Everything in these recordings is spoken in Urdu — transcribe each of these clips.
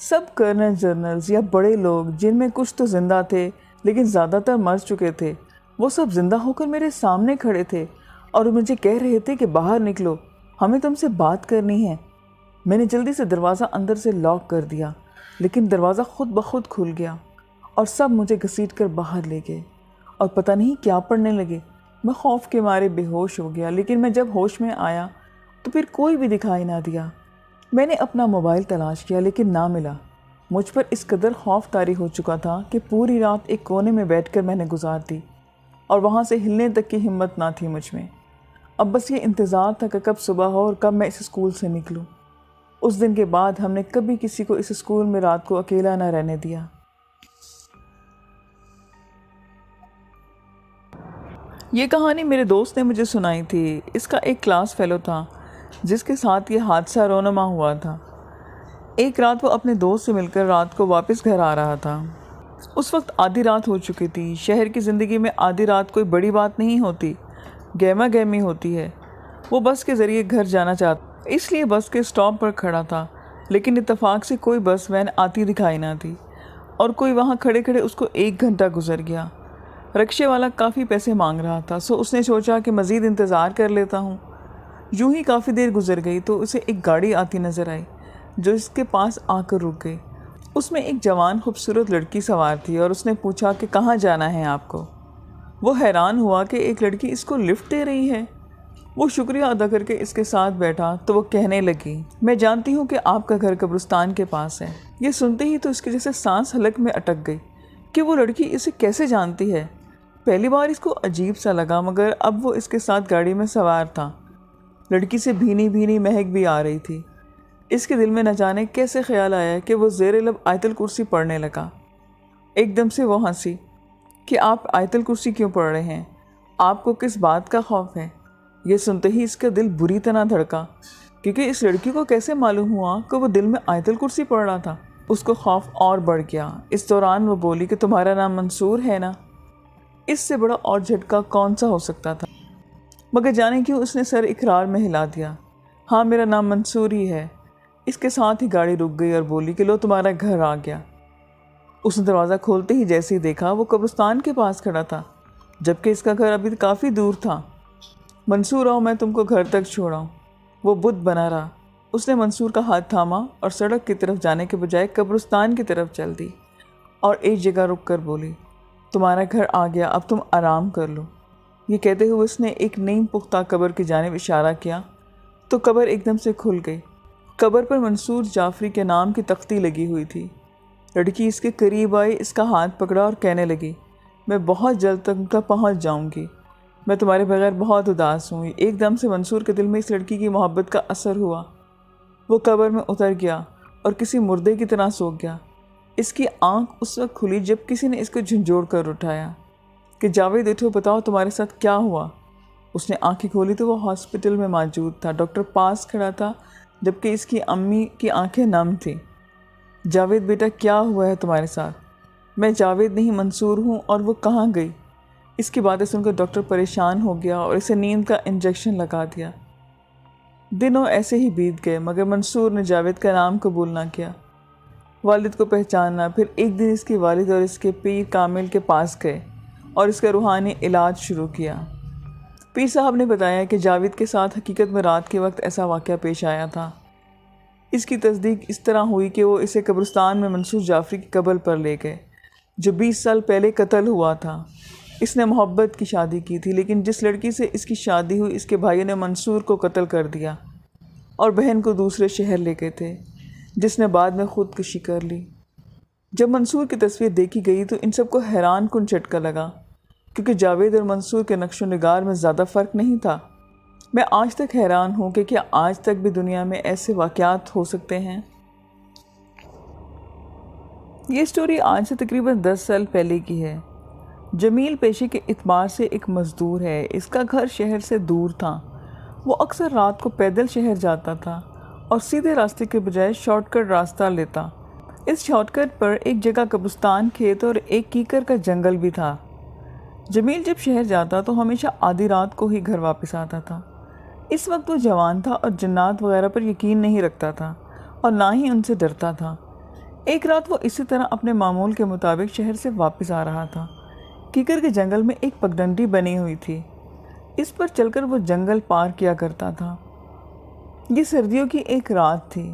سب کرنل جنرلز یا بڑے لوگ جن میں کچھ تو زندہ تھے لیکن زیادہ تر مر چکے تھے، وہ سب زندہ ہو کر میرے سامنے کھڑے تھے اور مجھے کہہ رہے تھے کہ باہر نکلو، ہمیں تم سے بات کرنی ہے۔ میں نے جلدی سے دروازہ اندر سے لاک کر دیا، لیکن دروازہ خود بخود کھل گیا اور سب مجھے گھسیٹ کر باہر لے گئے اور پتہ نہیں کیا پڑھنے لگے۔ میں خوف کے مارے بے ہوش ہو گیا، لیکن میں جب ہوش میں آیا تو پھر کوئی بھی دکھائی نہ دیا۔ میں نے اپنا موبائل تلاش کیا لیکن نہ ملا۔ مجھ پر اس قدر خوف طاری ہو چکا تھا کہ پوری رات ایک کونے میں بیٹھ کر میں نے گزار دی اور وہاں سے ہلنے تک کی ہمت نہ تھی مجھ میں۔ اب بس یہ انتظار تھا کہ کب صبح ہو اور کب میں اس اسکول سے نکلوں۔ اس دن کے بعد ہم نے کبھی کسی کو اس اسکول میں رات کو اکیلا نہ رہنے دیا۔ یہ کہانی میرے دوست نے مجھے سنائی تھی۔ اس کا ایک کلاس فیلو تھا جس کے ساتھ یہ حادثہ رونما ہوا تھا۔ ایک رات وہ اپنے دوست سے مل کر رات کو واپس گھر آ رہا تھا۔ اس وقت آدھی رات ہو چکی تھی۔ شہر کی زندگی میں آدھی رات کوئی بڑی بات نہیں ہوتی، گہما گہمی ہوتی ہے۔ وہ بس کے ذریعے گھر جانا چاہتا، اس لیے بس کے اسٹاپ پر کھڑا تھا، لیکن اتفاق سے کوئی بس وین آتی دکھائی نہ دی اور کوئی وہاں کھڑے کھڑے اس کو 1 گھنٹہ گزر گیا۔ رکشے والا کافی پیسے مانگ رہا تھا، سو اس نے سوچا کہ مزید انتظار کر لیتا ہوں۔ یوں ہی کافی دیر گزر گئی تو اسے ایک گاڑی آتی نظر آئی جو اس کے پاس آ کر رک گئی۔ اس میں ایک جوان خوبصورت لڑکی سوار تھی اور اس نے پوچھا کہ کہاں جانا ہے آپ کو۔ وہ حیران ہوا کہ ایک لڑکی اس کو لفٹ دے رہی ہے۔ وہ شکریہ ادا کر کے اس کے ساتھ بیٹھا تو وہ کہنے لگی، میں جانتی ہوں کہ آپ کا گھر قبرستان کے پاس ہے۔ یہ سنتے ہی تو اس کے جیسے سانس حلق میں اٹک گئی کہ وہ لڑکی اسے کیسے جانتی ہے۔ پہلی بار اس کو عجیب سا لگا، مگر اب وہ اس کے ساتھ گاڑی میں سوار تھا۔ لڑکی سے بھینی بھینی مہک بھی آ رہی تھی۔ اس کے دل میں نہ جانے کیسے خیال آیا کہ وہ زیر لب آیت الکرسی پڑھنے لگا۔ ایک دم سے وہ ہنسی کہ آپ آیت الکرسی کیوں پڑھ رہے ہیں؟ آپ کو کس بات کا خوف ہے؟ یہ سنتے ہی اس کا دل بری طرح دھڑکا، کیونکہ اس لڑکی کو کیسے معلوم ہوا کہ وہ دل میں آیت الکرسی پڑھ رہا تھا۔ اس کو خوف اور بڑھ گیا۔ اس دوران وہ بولی کہ تمہارا نام منصور ہے نا؟ اس سے بڑا اور جھٹکا کون سا ہو سکتا تھا؟ مگر جانے کیوں اس نے سر اقرار میں ہلا دیا۔ ہاں، میرا نام منصور ہی ہے۔ اس کے ساتھ ہی گاڑی رک گئی اور بولی کہ لو تمہارا گھر آ گیا۔ اس نے دروازہ کھولتے ہی جیسے ہی دیکھا وہ قبرستان کے پاس کھڑا تھا، جبکہ اس کا گھر ابھی کافی دور تھا۔ منصور آؤ، میں تم کو گھر تک چھوڑاؤں۔ وہ بت بنا رہا۔ اس نے منصور کا ہاتھ تھاما اور سڑک کی طرف جانے کے بجائے قبرستان کی طرف چل دی اور ایک جگہ رک کر بولی، تمہارا گھر آ گیا، اب تم آرام کر لو۔ یہ کہتے ہوئے اس نے ایک نیم پختہ قبر کی جانب اشارہ کیا تو قبر ایک دم سے کھل گئی۔ قبر پر منصور جعفری کے نام کی تختی لگی ہوئی تھی۔ لڑکی اس کے قریب آئی، اس کا ہاتھ پکڑا اور کہنے لگی، میں بہت جلد تک پہنچ جاؤں گی، میں تمہارے بغیر بہت اداس ہوں۔ ایک دم سے منصور کے دل میں اس لڑکی کی محبت کا اثر ہوا۔ وہ قبر میں اتر گیا اور کسی مردے کی طرح سو گیا۔ اس کی آنکھ اس وقت کھلی جب کسی نے اس کو جھنجھوڑ کر اٹھایا کہ جاوید اٹھو، بتاؤ تمہارے ساتھ کیا ہوا۔ اس نے آنکھیں کھولی تو وہ ہاسپٹل میں موجود تھا۔ ڈاکٹر پاس کھڑا تھا جبکہ اس کی امی کی آنکھیں نم تھیں۔ جاوید بیٹا، کیا ہوا ہے تمہارے ساتھ؟ میں جاوید نہیں، منصور ہوں۔ اور وہ کہاں گئی؟ اس کی باتیں سن کر ڈاکٹر پریشان ہو گیا اور اسے نیند کا انجیکشن لگا دیا۔ دنوں ایسے ہی بیت گئے مگر منصور نے جاوید کا نام قبول نہ کیا، والد کو پہچاننا۔ پھر ایک دن اس کی والد اور اس کے پیر کامل کے پاس گئے اور اس کا روحانی علاج شروع کیا۔ پیر صاحب نے بتایا کہ جاوید کے ساتھ حقیقت میں رات کے وقت ایسا واقعہ پیش آیا تھا۔ اس کی تصدیق اس طرح ہوئی کہ وہ اسے قبرستان میں منصور جعفری کی قبر پر لے گئے جو 20 سال پہلے قتل ہوا تھا۔ اس نے محبت کی شادی کی تھی، لیکن جس لڑکی سے اس کی شادی ہوئی اس کے بھائیوں نے منصور کو قتل کر دیا اور بہن کو دوسرے شہر لے گئے تھے، جس نے بعد میں خودکشی کر لی۔ جب منصور کی تصویر دیکھی گئی تو ان سب کو حیران کن جھٹکا لگا، کیونکہ جاوید اور منصور کے نقش و نگار میں زیادہ فرق نہیں تھا۔ میں آج تک حیران ہوں کہ کیا آج تک بھی دنیا میں ایسے واقعات ہو سکتے ہیں۔ یہ سٹوری آج سے تقریباً 10 سال پہلے کی ہے۔ جمیل پیشے کے اعتبار سے ایک مزدور ہے۔ اس کا گھر شہر سے دور تھا۔ وہ اکثر رات کو پیدل شہر جاتا تھا اور سیدھے راستے کے بجائے شارٹ کٹ راستہ لیتا۔ اس شارٹ کٹ پر ایک جگہ قبرستان، کھیت اور ایک کیکر کا جنگل بھی تھا۔ جمیل جب شہر جاتا تو ہمیشہ آدھی رات کو ہی گھر واپس آتا تھا۔ اس وقت وہ جوان تھا اور جنات وغیرہ پر یقین نہیں رکھتا تھا اور نہ ہی ان سے ڈرتا تھا۔ ایک رات وہ اسی طرح اپنے معمول کے مطابق شہر سے واپس آ رہا تھا۔ کیکر کے جنگل میں ایک پگڈنڈی بنی ہوئی تھی، اس پر چل کر وہ جنگل پار کیا کرتا تھا۔ یہ سردیوں کی ایک رات تھی،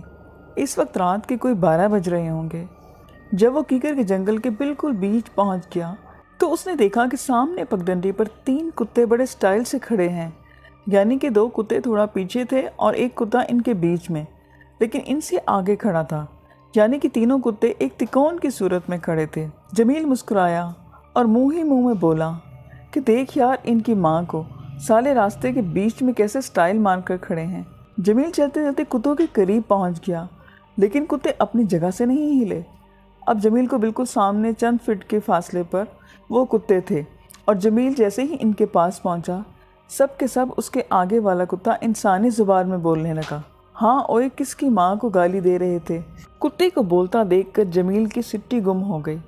اس وقت رات کے کوئی 12 بج رہے ہوں گے۔ جب وہ کیکر کے جنگل کے بالکل بیچ پہنچ گیا تو اس نے دیکھا کہ سامنے پگڈنڈی پر 3 کتے بڑے سٹائل سے کھڑے ہیں، یعنی کہ 2 کتے تھوڑا پیچھے تھے اور ایک کتا ان کے بیچ میں، لیکن ان سے آگے کھڑا تھا، یعنی کہ تینوں کتے ایک تکون کی صورت میں کھڑے تھے۔ جمیل مسکرایا اور منہ ہی منہ میں بولا کہ دیکھ یار ان کی ماں کو، سالے راستے کے بیچ میں کیسے سٹائل مان کر کھڑے ہیں۔ جمیل چلتے چلتے کتوں کے قریب پہنچ گیا، لیکن کتے اپنی جگہ سے نہیں ہلے۔ اب جمیل کو بالکل سامنے چند فٹ کے فاصلے پر وہ کتے تھے، اور جمیل جیسے ہی ان کے پاس پہنچا، سب کے سب اس کے آگے والا کتا انسانی زبان میں بولنے لگا۔ ہاں اوئے، کس کی ماں کو گالی دے رہے تھے؟ کتے کو بولتا دیکھ کر جمیل کی سٹی گم ہو گئی۔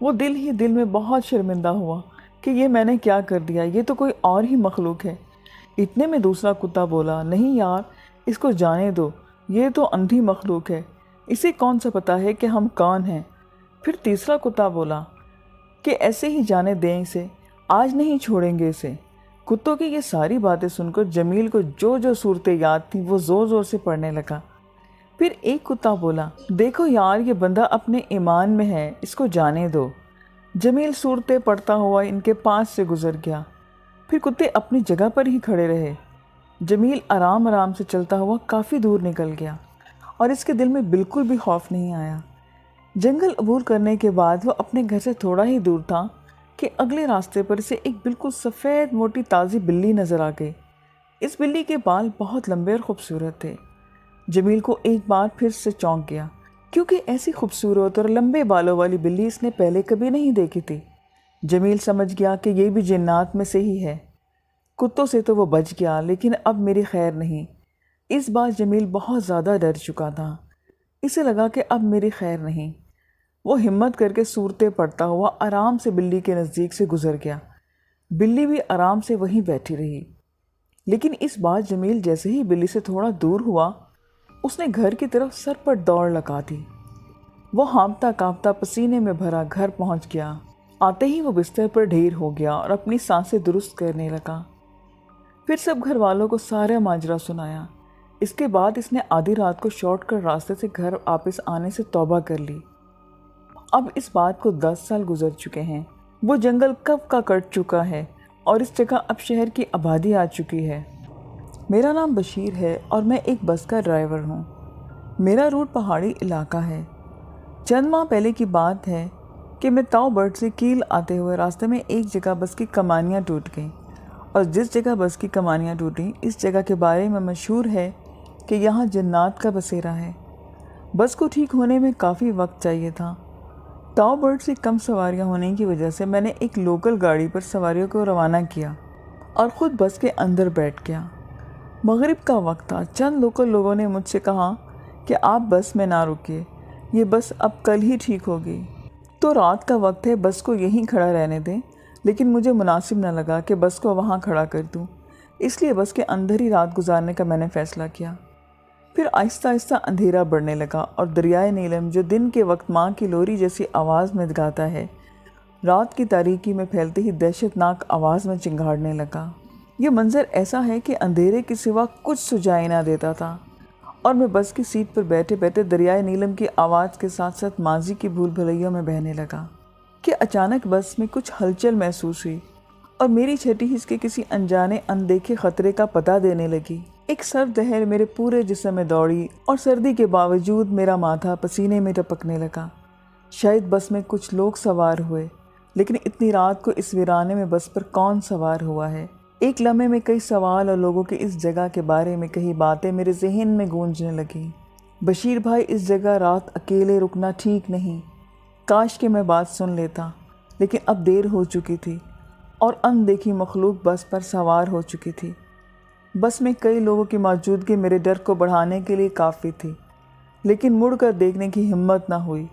وہ دل ہی دل میں بہت شرمندہ ہوا کہ یہ میں نے کیا کر دیا، یہ تو کوئی اور ہی مخلوق ہے۔ اتنے میں دوسرا کتا بولا، نہیں یار، اس کو جانے دو، یہ تو اندھی مخلوق ہے، اسے کون سا پتا ہے کہ ہم کون ہیں۔ پھر تیسرا کتا بولا کہ ایسے ہی جانے دیں اسے، آج نہیں چھوڑیں گے اسے۔ کتوں کی یہ ساری باتیں سن کر جمیل کو جو جو صورتیں یاد تھیں وہ زور زور سے پڑھنے لگا۔ پھر ایک کتا بولا، دیکھو یار، یہ بندہ اپنے ایمان میں ہے، اس کو جانے دو۔ جمیل صورتیں پڑھتا ہوا ان کے پاس سے گزر گیا۔ پھر کتے اپنی جگہ پر ہی کھڑے رہے۔ جمیل آرام آرام سے چلتا ہوا کافی دور نکل گیا اور اس کے دل میں بالکل بھی خوف نہیں آیا۔ جنگل عبور کرنے کے بعد وہ اپنے گھر سے تھوڑا ہی دور تھا کہ اگلے راستے پر اسے ایک بالکل سفید موٹی تازی بلی نظر آ گئی۔ اس بلی کے بال بہت لمبے اور خوبصورت تھے۔ جمیل کو ایک بار پھر سے چونک گیا، کیونکہ ایسی خوبصورت اور لمبے بالوں والی بلی اس نے پہلے کبھی نہیں دیکھی تھی۔ جمیل سمجھ گیا کہ یہ بھی جنات میں سے ہی ہے۔ کتوں سے تو وہ بچ گیا، لیکن اب میری خیر نہیں۔ اس بار جمیل بہت زیادہ ڈر چکا تھا، اسے لگا کہ اب میری خیر نہیں۔ وہ ہمت کر کے صورتیں پڑھتا ہوا آرام سے بلی کے نزدیک سے گزر گیا۔ بلی بھی آرام سے وہیں بیٹھی رہی، لیکن اس بار جمیل جیسے ہی بلی سے تھوڑا دور ہوا، اس نے گھر کی طرف سر پر دوڑ لگا دی۔ وہ ہانپتا کانپتا پسینے میں بھرا گھر پہنچ گیا۔ آتے ہی وہ بستر پر ڈھیر ہو گیا اور اپنی سانسیں درست کرنے لگا۔ پھر سب گھر والوں کو سارا ماجرا سنایا۔ اس کے بعد اس نے آدھی رات کو شوٹ کر راستے سے گھر واپس آنے سے توبہ کر لی۔ اب اس بات کو 10 سال گزر چکے ہیں۔ وہ جنگل کب کا کٹ چکا ہے اور اس جگہ اب شہر کی آبادی آ چکی ہے۔ میرا نام بشیر ہے اور میں ایک بس کا ڈرائیور ہوں۔ میرا روٹ پہاڑی علاقہ ہے۔ چند ماہ پہلے کی بات ہے کہ میں تاؤ برڈ سے کیل آتے ہوئے راستے میں ایک جگہ بس کی کمانیاں ٹوٹ گئیں، اور جس جگہ بس کی کمانیاں ٹوٹیں اس جگہ کے بارے میں مشہور ہے کہ یہاں جنات کا بسیرا ہے۔ بس کو ٹھیک ہونے میں کافی وقت چاہیے تھا۔ تاؤ برڈ سے کم سواریاں ہونے کی وجہ سے میں نے ایک لوکل گاڑی پر سواریوں کو روانہ کیا اور خود بس کے اندر بیٹھ گیا۔ مغرب کا وقت تھا۔ چند لوکل لوگوں نے مجھ سے کہا کہ آپ بس میں نہ رکیے، یہ بس اب کل ہی ٹھیک ہوگی، تو رات کا وقت ہے، بس کو یہیں کھڑا رہنے دیں۔ لیکن مجھے مناسب نہ لگا کہ بس کو وہاں کھڑا کر دوں، اس لیے بس کے اندر ہی رات گزارنے کا میں نے فیصلہ کیا۔ پھر آہستہ آہستہ اندھیرا بڑھنے لگا اور دریائے نیلم، جو دن کے وقت ماں کی لوری جیسی آواز میں گاتا ہے، رات کی تاریکی میں پھیلتے ہی دہشت ناک آواز میں چنگھاڑنے لگا۔ یہ منظر ایسا ہے کہ اندھیرے کے سوا کچھ سجائی نہ دیتا تھا، اور میں بس کی سیٹ پر بیٹھے بیٹھے دریائے نیلم کی آواز کے ساتھ ساتھ ماضی کی بھول بھلیوں میں بہنے لگا کہ اچانک بس میں کچھ ہلچل محسوس ہوئی اور میری چھٹی حص کے کسی انجانے اندیکھے خطرے کا پتہ دینے لگی۔ ایک سرد لہر میرے پورے جسم میں دوڑی اور سردی کے باوجود میرا ماتھا پسینے میں ٹپکنے لگا۔ شاید بس میں کچھ لوگ سوار ہوئے، لیکن اتنی رات کو اس ویرانے میں بس پر کون سوار ہوا ہے؟ ایک لمحے میں کئی سوال اور لوگوں کی اس جگہ کے بارے میں کئی باتیں میرے ذہن میں گونجنے لگیں۔ بشیر بھائی، اس جگہ رات اکیلے رکنا ٹھیک نہیں، کاش کہ میں بات سن لیتا، لیکن اب دیر ہو چکی تھی اور اندیکھی مخلوق بس پر سوار ہو چکی تھی۔ بس میں کئی لوگوں کی موجودگی میرے ڈر کو بڑھانے کے لیے کافی تھی، لیکن مڑ کر دیکھنے کی ہمت نہ ہوئی۔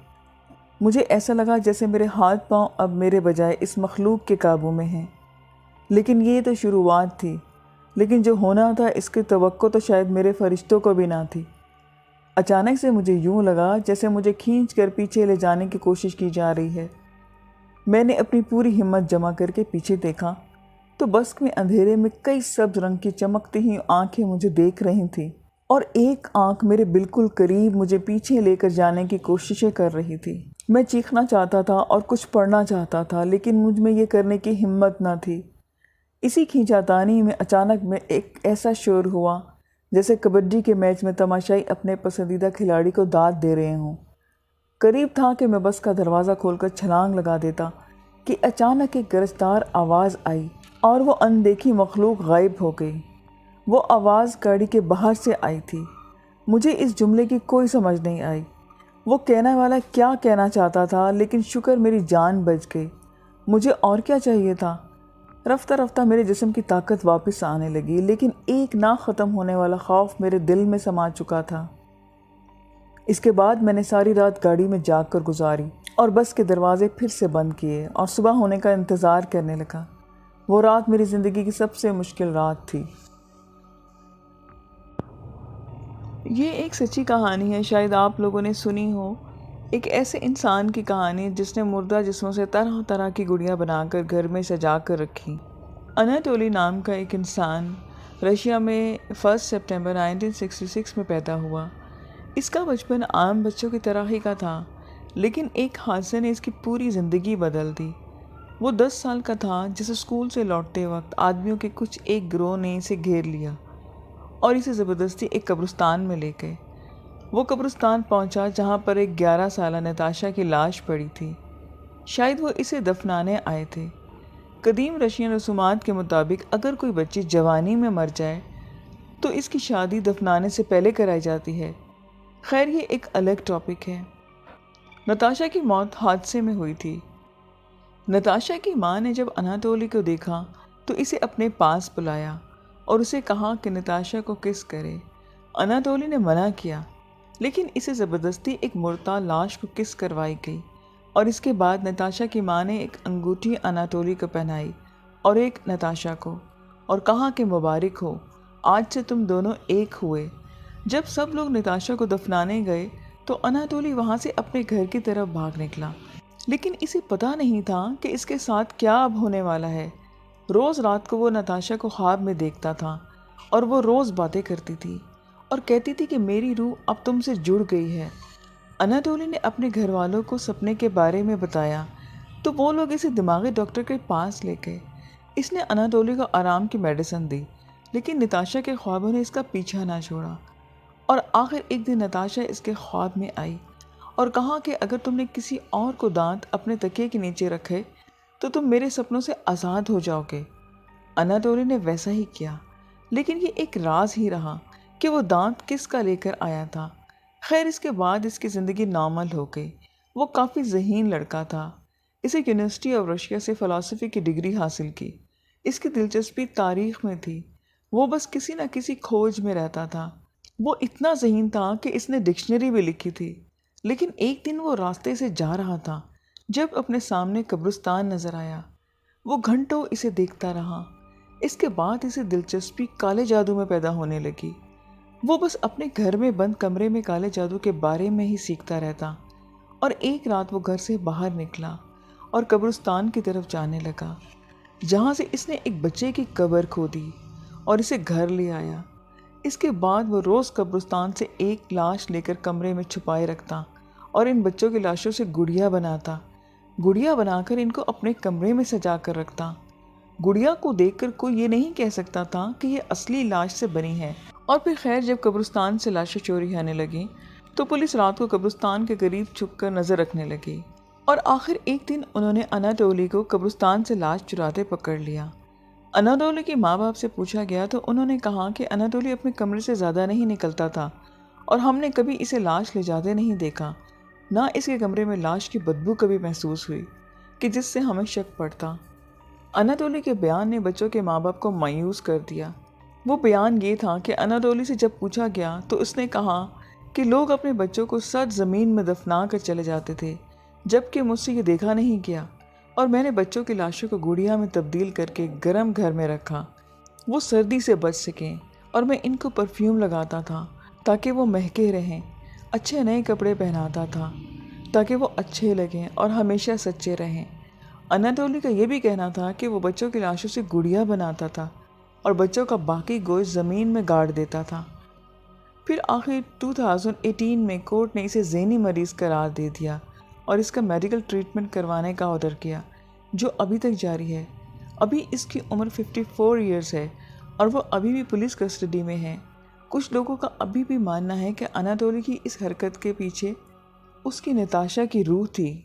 مجھے ایسا لگا جیسے میرے ہاتھ پاؤں اب میرے بجائے اس مخلوق کے قابو میں ہیں۔ لیکن یہ تو شروعات تھی، لیکن جو ہونا تھا اس کی توقع تو شاید میرے فرشتوں کو بھی نہ تھی۔ اچانک سے مجھے یوں لگا جیسے مجھے کھینچ کر پیچھے لے جانے کی کوشش کی جا رہی ہے۔ میں نے اپنی پوری ہمت جمع کر کے پیچھے دیکھا تو بس میں اندھیرے میں کئی سبز رنگ کی چمکتی ہوئی آنکھیں مجھے دیکھ رہی تھیں، اور ایک آنکھ میرے بالکل قریب مجھے پیچھے لے کر جانے کی کوششیں کر رہی تھی۔ میں چیخنا چاہتا تھا اور کچھ پڑھنا چاہتا تھا، لیکن مجھ میں یہ کرنے کی ہمت نہ تھی۔ اسی کھینچاتانی میں اچانک میں ایک ایسا شور ہوا جیسے کبڈی کے میچ میں تماشائی اپنے پسندیدہ کھلاڑی کو داد دے رہے ہوں۔ قریب تھا کہ میں بس کا دروازہ کھول کر چھلانگ لگا دیتا کہ اچانک ایک گرجدار آواز آئی اور وہ اندیکھی مخلوق غائب ہو گئی۔ وہ آواز گاڑی کے باہر سے آئی تھی۔ مجھے اس جملے کی کوئی سمجھ نہیں آئی۔ وہ کہنے والا کیا کہنا چاہتا تھا، لیکن شکر میری جان بچ گئی۔ مجھے اور کیا چاہیے تھا؟ رفتہ رفتہ میرے جسم کی طاقت واپس آنے لگی، لیکن ایک نہ ختم ہونے والا خوف میرے دل میں سما چکا تھا۔ اس کے بعد میں نے ساری رات گاڑی میں جاگ کر گزاری اور بس کے دروازے پھر سے بند کیے اور صبح ہونے کا انتظار کرنے لگا۔ وہ رات میری زندگی کی سب سے مشکل رات تھی۔ یہ ایک سچی کہانی ہے، شاید آپ لوگوں نے سنی ہو۔ ایک ایسے انسان کی کہانی جس نے مردہ جسموں سے طرح طرح کی گڑیاں بنا کر گھر میں سجا کر رکھی۔ اناٹولی نام کا ایک انسان رشیا میں 1 سپٹمبر 1966 میں پیدا ہوا۔ اس کا بچپن عام بچوں کی طرح ہی کا تھا، لیکن ایک حادثے نے اس کی پوری زندگی بدل دی۔ وہ 10 سال کا تھا جسے اسکول سے لوٹتے وقت آدمیوں کے کچھ ایک گروہ نے اسے گھیر لیا اور اسے زبردستی ایک قبرستان میں لے گئے۔ وہ قبرستان پہنچا جہاں پر ایک 11 سالہ نتاشا کی لاش پڑی تھی۔ شاید وہ اسے دفنانے آئے تھے۔ قدیم رشین رسومات کے مطابق اگر کوئی بچی جوانی میں مر جائے تو اس کی شادی دفنانے سے پہلے کرائی جاتی ہے۔ خیر یہ ایک الگ ٹاپک ہے۔ نتاشا کی موت حادثے میں ہوئی تھی۔ نتاشا کی ماں نے جب اناٹولی کو دیکھا تو اسے اپنے پاس بلایا اور اسے کہا کہ نتاشا کو کس کرے۔ اناٹولی نے منع کیا، لیکن اسے زبردستی ایک مردہ لاش کو کس کروائی گئی، اور اس کے بعد نتاشا کی ماں نے ایک انگوٹھی اناٹولی کو پہنائی اور ایک نتاشا کو، اور کہا کہ مبارک ہو، آج سے تم دونوں ایک ہوئے۔ جب سب لوگ نتاشا کو دفنانے گئے تو اناٹولی وہاں سے اپنے گھر کی طرف بھاگ نکلا، لیکن اسے پتہ نہیں تھا کہ اس کے ساتھ کیا اب ہونے والا ہے۔ روز رات کو وہ نتاشا کو خواب میں دیکھتا تھا اور وہ روز باتیں کرتی تھی اور کہتی تھی کہ میری روح اب تم سے جڑ گئی ہے۔ اناٹولی نے اپنے گھر والوں کو سپنے کے بارے میں بتایا تو وہ لوگ اسے دماغی ڈاکٹر کے پاس لے گئے۔ اس نے اناٹولی کو آرام کی میڈیسن دی، لیکن نتاشا کے خوابوں نے اس کا پیچھا نہ چھوڑا، اور آخر ایک دن نتاشا اس کے خواب میں آئی اور کہا کہ اگر تم نے کسی اور کو دانت اپنے تکیے کے نیچے رکھے تو تم میرے سپنوں سے آزاد ہو جاؤ گے۔ اناٹولی نے ویسا ہی کیا، لیکن یہ ایک راز ہی رہا کہ وہ دانت کس کا لے کر آیا تھا۔ خیر اس کے بعد اس کی زندگی نارمل ہو گئی۔ وہ کافی ذہین لڑکا تھا۔ اسے یونیورسٹی آف رشیا سے فلسفی کی ڈگری حاصل کی۔ اس کی دلچسپی تاریخ میں تھی۔ وہ بس کسی نہ کسی کھوج میں رہتا تھا۔ وہ اتنا ذہین تھا کہ اس نے ڈکشنری بھی لکھی تھی۔ لیکن ایک دن وہ راستے سے جا رہا تھا جب اپنے سامنے قبرستان نظر آیا۔ وہ گھنٹوں اسے دیکھتا رہا۔ اس کے بعد اسے دلچسپی کالے جادو میں پیدا ہونے لگی۔ وہ بس اپنے گھر میں بند کمرے میں کالے جادو کے بارے میں ہی سیکھتا رہتا، اور ایک رات وہ گھر سے باہر نکلا اور قبرستان کی طرف جانے لگا، جہاں سے اس نے ایک بچے کی قبر کھودی اور اسے گھر لے آیا۔ اس کے بعد وہ روز قبرستان سے ایک لاش لے کر کمرے میں چھپائے رکھتا اور ان بچوں کی لاشوں سے گڑیا بناتا، گڑیا بنا کر ان کو اپنے کمرے میں سجا کر رکھتا۔ گڑیا کو دیکھ کر کوئی یہ نہیں کہہ سکتا تھا کہ یہ اصلی لاش سے بنی ہے۔ اور پھر خیر جب قبرستان سے لاشیں چوری ہونے لگیں تو پولیس رات کو قبرستان کے قریب چھپ کر نظر رکھنے لگی، اور آخر ایک دن انہوں نے اناٹولی کو قبرستان سے لاش چراتے پکڑ لیا۔ اناٹولی کے ماں باپ سے پوچھا گیا تو انہوں نے کہا کہ اناٹولی اپنے کمرے سے زیادہ نہیں نکلتا تھا اور ہم نے کبھی اسے لاش لے جاتے نہیں دیکھا، نہ اس کے کمرے میں لاش کی بدبو کبھی محسوس ہوئی کہ جس سے ہمیں شک پڑتا۔ اناٹولی کے بیان نے بچوں کے ماں باپ کو مایوس کر دیا۔ وہ بیان یہ تھا کہ اناٹولی سے جب پوچھا گیا تو اس نے کہا کہ لوگ اپنے بچوں کو سچ زمین میں دفنا کر چلے جاتے تھے، جبکہ مجھ سے یہ دیکھا نہیں گیا، اور میں نے بچوں کی لاشوں کو گڑیا میں تبدیل کر کے گرم گھر میں رکھا، وہ سردی سے بچ سکیں، اور میں ان کو پرفیوم لگاتا تھا تاکہ وہ مہکے رہیں۔ اچھے نئے کپڑے پہناتا تھا تاکہ وہ اچھے لگیں اور ہمیشہ سچے رہیں۔ اناتولی کا یہ بھی کہنا تھا کہ وہ بچوں کی لاشوں سے گڑیا بناتا تھا اور بچوں کا باقی گوشت زمین میں گاڑ دیتا تھا۔ پھر آخر 2018 میں کورٹ نے اسے ذہنی مریض قرار دے دیا اور اس کا میڈیکل ٹریٹمنٹ کروانے کا آرڈر کیا، جو ابھی تک جاری ہے۔ ابھی اس کی عمر 54 ایئرز ہے اور وہ ابھی بھی پولیس کسٹڈی میں ہے۔ کچھ لوگوں کا ابھی بھی ماننا ہے کہ اناتولی کی اس حرکت کے پیچھے اس کی نتاشا کی روح تھی۔